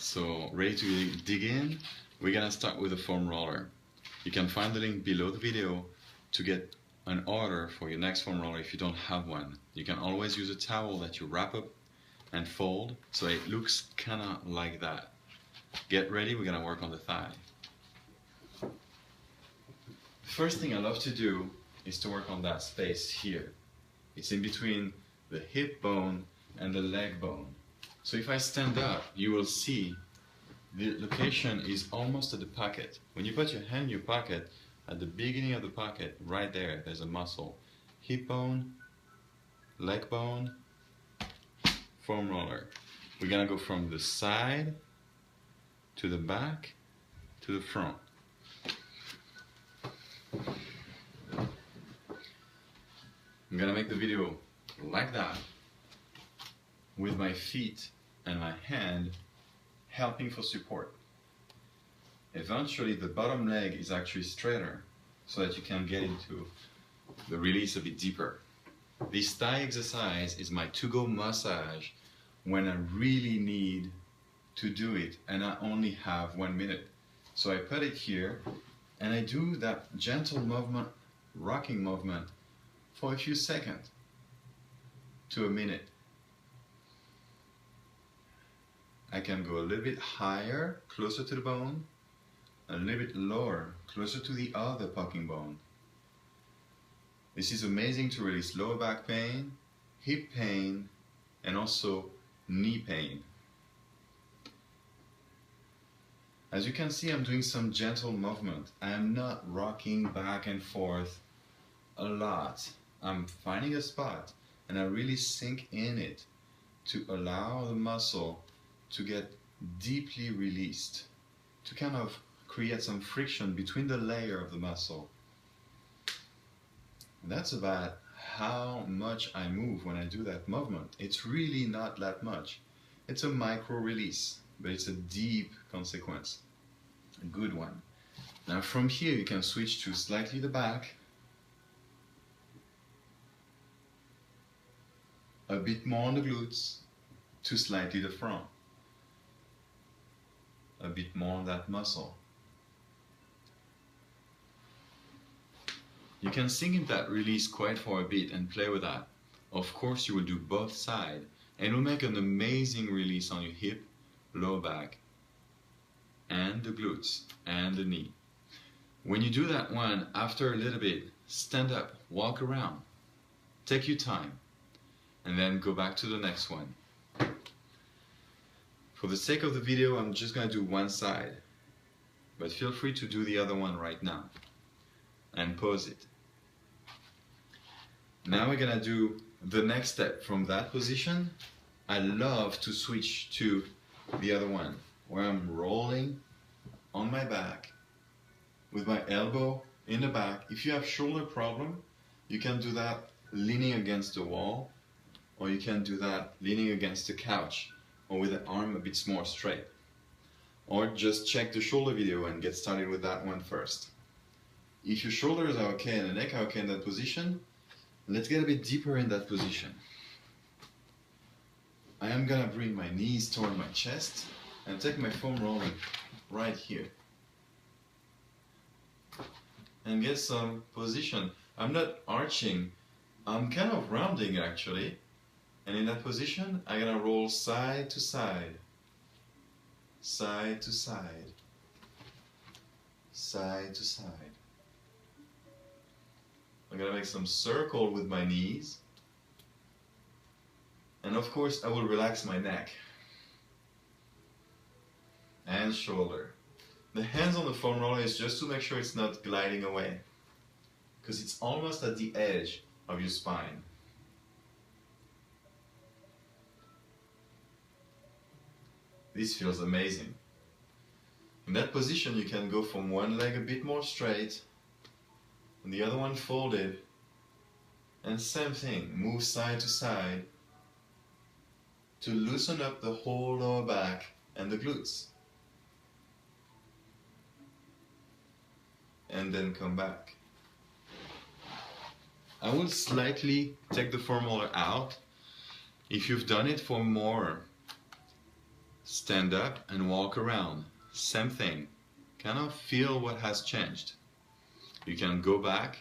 So ready to dig in? We're gonna start with a foam roller. You can find the link below the video to get an order for your next foam roller if you don't have one. You can always use a towel that you wrap up and fold so it looks kinda like that. Get ready, we're gonna work on the thigh. First thing I love to do is to work on that space here. It's in between the hip bone and the leg bone. So if I stand up, you will see the location is almost at the pocket. When you put your hand in your pocket, at the beginning of the pocket, right there, there's a muscle. Hip bone, leg bone, foam roller. We're gonna go from the side to the back to the front. I'm gonna make the video like that, with my feet and my hand helping for support. Eventually the bottom leg is actually straighter so that you can get into the release a bit deeper. This thigh exercise is my to-go massage when I really need to do it and I only have 1 minute. So I put it here and I do that gentle movement, rocking movement for a few seconds to a minute. I can go a little bit higher, closer to the bone, a little bit lower, closer to the other poking bone. This is amazing to release lower back pain, hip pain, and also knee pain. As you can see, I'm doing some gentle movement. I am not rocking back and forth a lot. I'm finding a spot and I really sink in it to allow the muscle to get deeply released, to kind of create some friction between the layer of the muscle. That's about how much I move when I do that movement. It's really not that much. It's a micro release, but it's a deep consequence, a good one. Now from here you can switch to slightly the back, a bit more on the glutes, to slightly the front, a bit more on that muscle. You can sink in that release quite for a bit and play with that. Of course you will do both sides and it will make an amazing release on your hip, lower back, and the glutes and the knee. When you do that one, after a little bit, stand up, walk around, take your time, and then go back to the next one. For the sake of the video, I'm just going to do one side, but feel free to do the other one right now and pause it. Now we're going to do the next step. From that position, I love to switch to the other one, where I'm rolling on my back with my elbow in the back. If you have shoulder problem, you can do that leaning against the wall, or you can do that leaning against the couch, or with the arm a bit more straight. Or just check the shoulder video and get started with that one first. If your shoulders are okay and the neck are okay in that position, let's get a bit deeper in that position. I am gonna bring my knees toward my chest and take my foam roller right here. And get some position. I'm not arching, I'm kind of rounding actually. And in that position, I'm gonna roll side to side, side to side, side to side. I'm gonna make some circle with my knees. And of course, I will relax my neck and shoulder. The hands on the foam roller is just to make sure it's not gliding away, because it's almost at the edge of your spine. This feels amazing. In that position, you can go from one leg a bit more straight and the other one folded, and same thing, move side to side to loosen up the whole lower back and the glutes, and then come back. I will slightly take the foam roller out. If you've done it for more stand up and walk around. Same thing. Kind of feel what has changed. You can go back,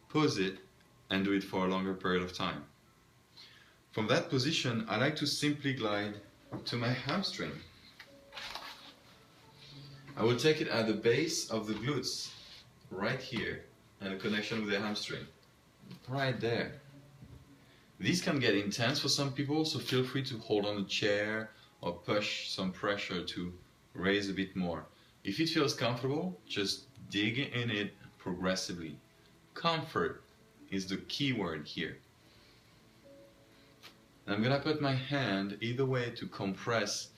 pause it, and do it for a longer period of time. From that position, I like to simply glide to my hamstring. I will take it at the base of the glutes, right here, and a connection with the hamstring, right there. These can get intense for some people, so feel free to hold on a chair or push some pressure to raise a bit more. If it feels comfortable, just dig in it progressively. Comfort is the key word here. And I'm gonna put my hand either way to compress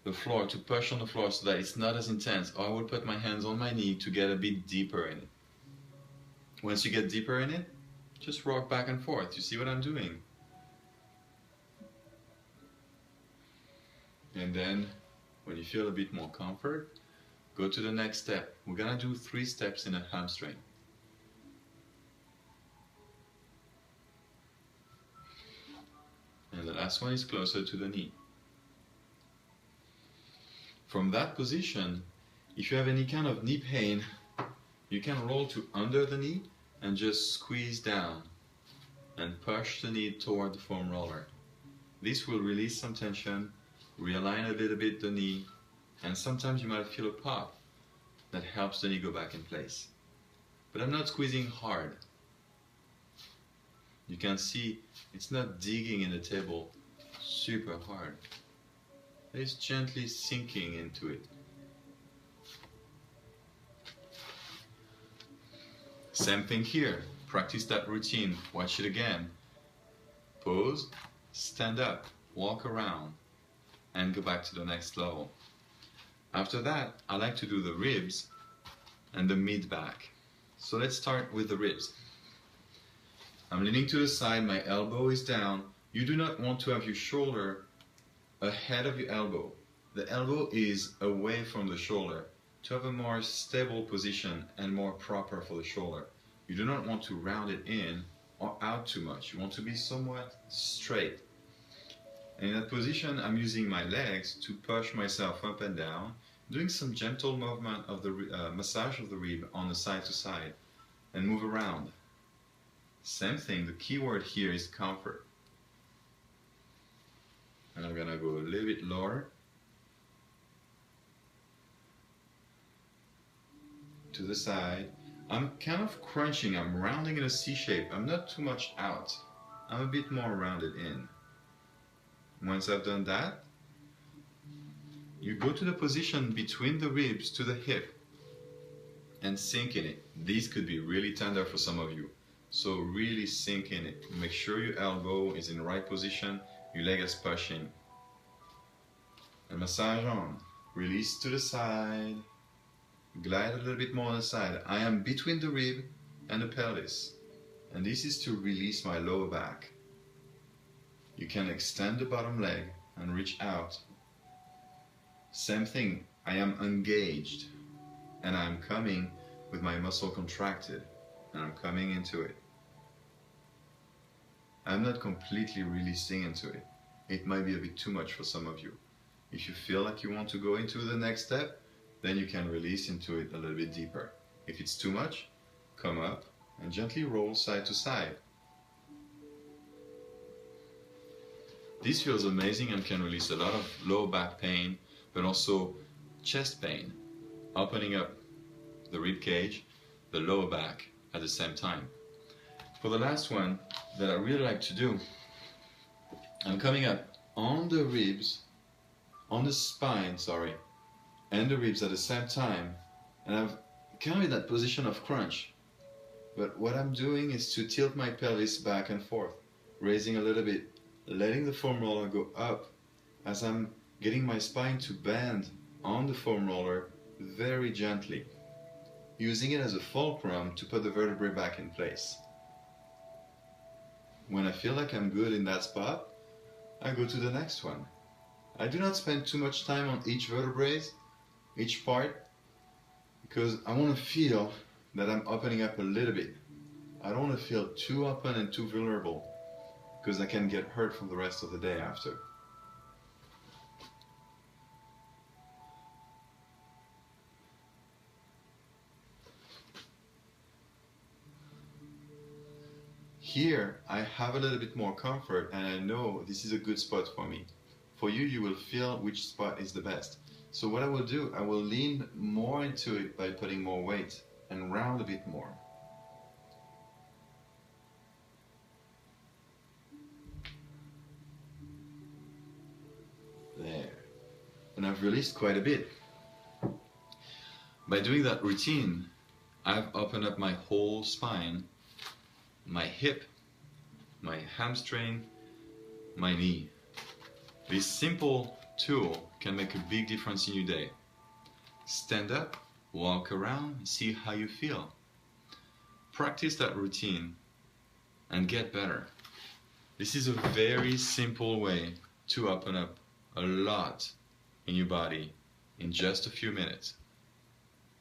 the floor, to push on the floor so that it's not as intense, or I will put my hands on my knee to get a bit deeper in it. Once you get deeper in it, just rock back and forth. You see what I'm doing? And then, when you feel a bit more comfort, go to the next step. We're gonna do 3 steps in a hamstring. And the last one is closer to the knee. From that position, if you have any kind of knee pain, you can roll to under the knee and just squeeze down and push the knee toward the foam roller. This will release some tension, realign a little bit the knee, and sometimes you might feel a pop that helps the knee go back in place. But I'm not squeezing hard. You can see it's not digging in the table super hard. It's gently sinking into it. Same thing here. Practice that routine. Watch it again. Pause, stand up, walk around, and go back to the next level. After that, I like to do the ribs and the mid-back. So let's start with the ribs. I'm leaning to the side, my elbow is down. You do not want to have your shoulder ahead of your elbow. The elbow is away from the shoulder to have a more stable position and more proper for the shoulder. You do not want to round it in or out too much. You want to be somewhat straight. And in that position, I'm using my legs to push myself up and down, doing some gentle movement of the massage of the rib on the side to side, and move around. Same thing, the key word here is comfort. And I'm gonna go a little bit lower to the side. I'm kind of crunching, I'm rounding in a C shape. I'm not too much out. I'm a bit more rounded in. Once I've done that, you go to the position between the ribs to the hip and sink in it. These could be really tender for some of you. So really sink in it. Make sure your elbow is in the right position, your leg is pushing. And massage on. Release to the side. Glide a little bit more on the side. I am between the rib and the pelvis. And this is to release my lower back. You can extend the bottom leg and reach out. Same thing, I am engaged. And I'm coming with my muscle contracted. And I'm coming into it. I'm not completely releasing into it. It might be a bit too much for some of you. If you feel like you want to go into the next step, then you can release into it a little bit deeper. If it's too much, come up and gently roll side to side. This feels amazing and can release a lot of low back pain, but also chest pain, opening up the rib cage, the lower back at the same time. For the last one that I really like to do, I'm coming up on the ribs, on the spine, sorry, and the ribs at the same time, and I'm kind of in that position of crunch. But what I'm doing is to tilt my pelvis back and forth, raising a little bit, letting the foam roller go up as I'm getting my spine to bend on the foam roller very gently, using it as a fulcrum to put the vertebrae back in place. When I feel like I'm good in that spot, I go to the next one. I do not spend too much time on each vertebrae, each part, because I want to feel that I'm opening up a little bit. I don't want to feel too open and too vulnerable, because I can get hurt for the rest of the day after. Here, I have a little bit more comfort and I know this is a good spot for me. For you, you will feel which spot is the best. So what I will do, I will lean more into it by putting more weight and round a bit more. There. And I've released quite a bit. By doing that routine, I've opened up my whole spine, my hip, my hamstring, my knee. This simple tool can make a big difference in your day. Stand up, walk around, see how you feel. Practice that routine and get better. This is a very simple way to open up a lot in your body in just a few minutes.